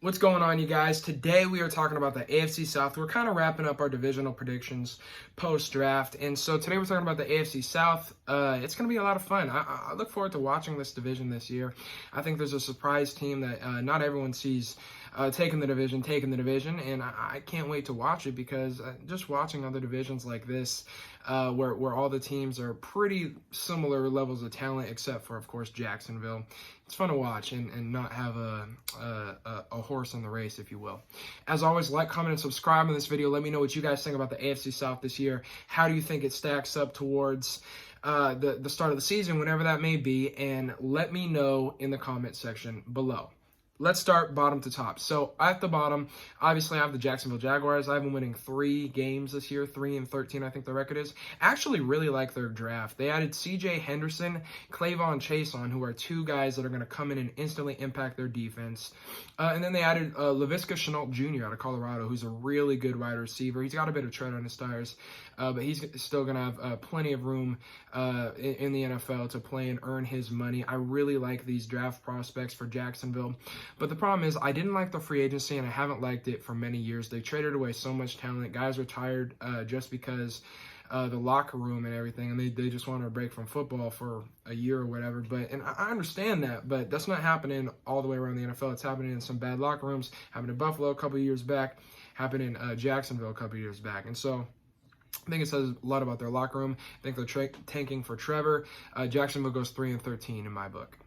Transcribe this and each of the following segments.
What's going on, you guys? Today we are talking about the AFC South. We're kind of wrapping up our divisional predictions post-draft. And so today we're talking about the AFC South. It's going to be a lot of fun. I look forward to watching this division this year. I think there's a surprise team that not everyone sees taking the division. And I can't wait to watch it because just watching other divisions like this, where all the teams are pretty similar levels of talent, except for, of course, Jacksonville. It's fun to watch and not have a horse in the race, if you will. As always, like, comment, and subscribe in this video. Let me know what you guys think about the AFC South this year. How do you think it stacks up towards the start of the season, whenever that may be? And let me know in the comment section below. Let's start bottom to top. So at the bottom, obviously I have the Jacksonville Jaguars. I have them winning 3 games this year, 3-13, I think the record is. I actually really like their draft. They added C.J. Henderson, Clavon Chason, who are 2 guys that are going to come in and instantly impact their defense. And then they added Laviska Shenault Jr. out of Colorado, who's a really good wide receiver. He's got a bit of tread on his tires, but he's still going to have plenty of room in the NFL to play and earn his money. I really like these draft prospects for Jacksonville. But the problem is I didn't like the free agency, and I haven't liked it for many years. They traded away so much talent. Guys are tired just because the locker room and everything, and they just wanted a break from football for a year or whatever. And I understand that, but that's not happening all the way around the NFL. It's happening in some bad locker rooms. Happened in Buffalo a couple of years back. Happened in Jacksonville a couple of years back. And so I think it says a lot about their locker room. I think they're tanking for Trevor. Jacksonville goes 3-13 in my book.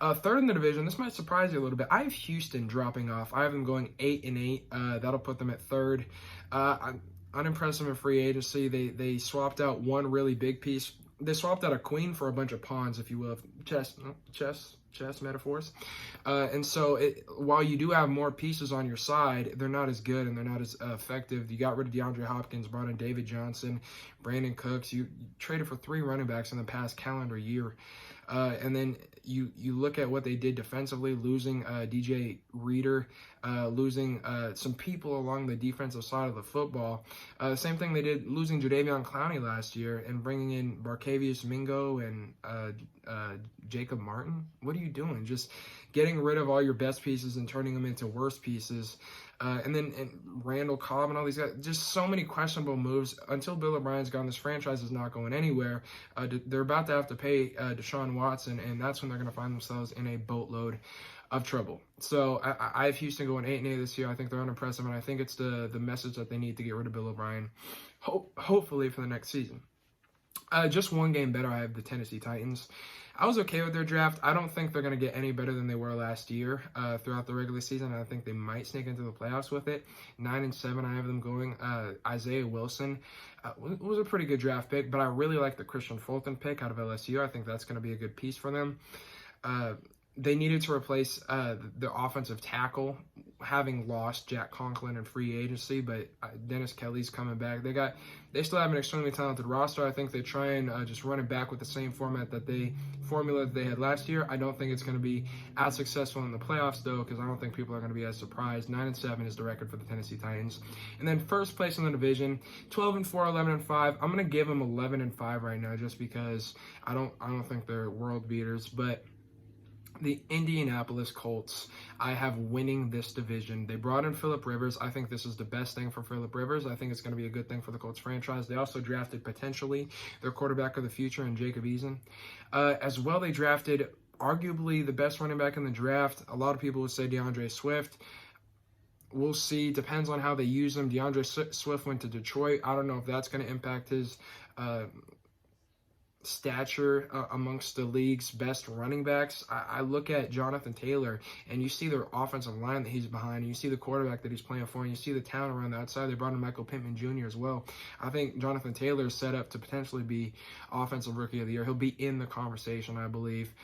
Third in the division, this might surprise you a little bit. I have Houston dropping off. I have them going 8-8. That'll put them at third. I'm unimpressed in free agency. They swapped out one really big piece. They swapped out a queen for a bunch of pawns, if you will, chess metaphors. And so while you do have more pieces on your side, they're not as good and they're not as effective. You got rid of DeAndre Hopkins, brought in David Johnson, Brandon Cooks. You traded for 3 running backs in the past calendar year. And then you look at what they did defensively, losing DJ Reader, losing some people along the defensive side of the football. Same thing they did losing Jadeveon Clowney last year and bringing in Barkevious Mingo and Jacob Martin. What are you doing? Just getting rid of all your best pieces and turning them into worse pieces. And Randall Cobb and all these guys, just so many questionable moves. Until Bill O'Brien's gone, this franchise is not going anywhere. They're about to have to pay Deshaun Watson, and that's when they're going to find themselves in a boatload of trouble. So I have Houston going 8-8 this year. I think they're unimpressive, and I think it's the message that they need to get rid of Bill O'Brien, hopefully for the next season. Just one game better, I have the Tennessee Titans. I was okay with their draft. I don't think they're going to get any better than they were last year throughout the regular season. I think they might sneak into the playoffs with it. 9-7, I have them going. Isaiah Wilson was a pretty good draft pick, but I really like the Christian Fulton pick out of LSU. I think that's going to be a good piece for them. They needed to replace the offensive tackle, having lost Jack Conklin in free agency, but Dennis Kelly's coming back. They still have an extremely talented roster. I think they try and just run it back with the same formula that they had last year. I don't think it's going to be as successful in the playoffs, though, because I don't think people are going to be as surprised. 9-7 is the record for the Tennessee Titans. And then first place in the division, 12-4, 11-5. I'm going to give them 11-5 right now, just because I don't think they're world beaters, but the Indianapolis Colts, I have winning this division. They brought in Phillip Rivers. I think this is the best thing for Phillip Rivers. I think it's going to be a good thing for the Colts franchise. They also drafted potentially their quarterback of the future in Jacob Eason. As well, they drafted arguably the best running back in the draft. A lot of people would say DeAndre Swift. We'll see. Depends on how they use him. DeAndre Swift went to Detroit. I don't know if that's going to impact his stature amongst the league's best running backs. I look at Jonathan Taylor, and you see the offensive line that he's behind, and you see the quarterback that he's playing for, and you see the talent around the outside. They brought in Michael Pittman Jr. as well. I think Jonathan Taylor is set up to potentially be Offensive Rookie of the Year. He'll be in the conversation, I believe,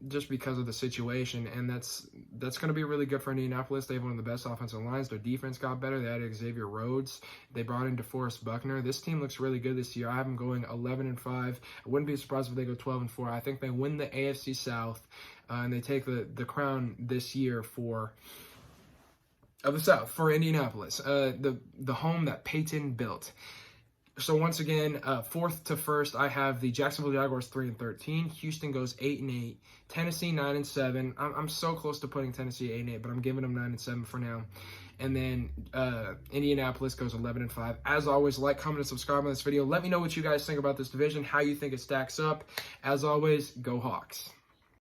just because of the situation, and that's going to be really good for Indianapolis. They have one of the best offensive lines. Their defense got better. They added Xavier Rhodes. They brought in DeForest Buckner. This team looks really good this year. I have them going 11-5. I wouldn't be surprised if they go 12-4. I think they win the AFC South, and they take the crown this year of the South for Indianapolis, the home that Peyton built. So once again, 4th to 1st, I have the Jacksonville Jaguars 3-13. Houston goes 8-8. Tennessee 9-7. I'm so close to putting Tennessee 8-8, but I'm giving them 9-7 for now. And then Indianapolis goes 11-5. As always, like, comment, and subscribe on this video. Let me know what you guys think about this division, how you think it stacks up. As always, go Hawks.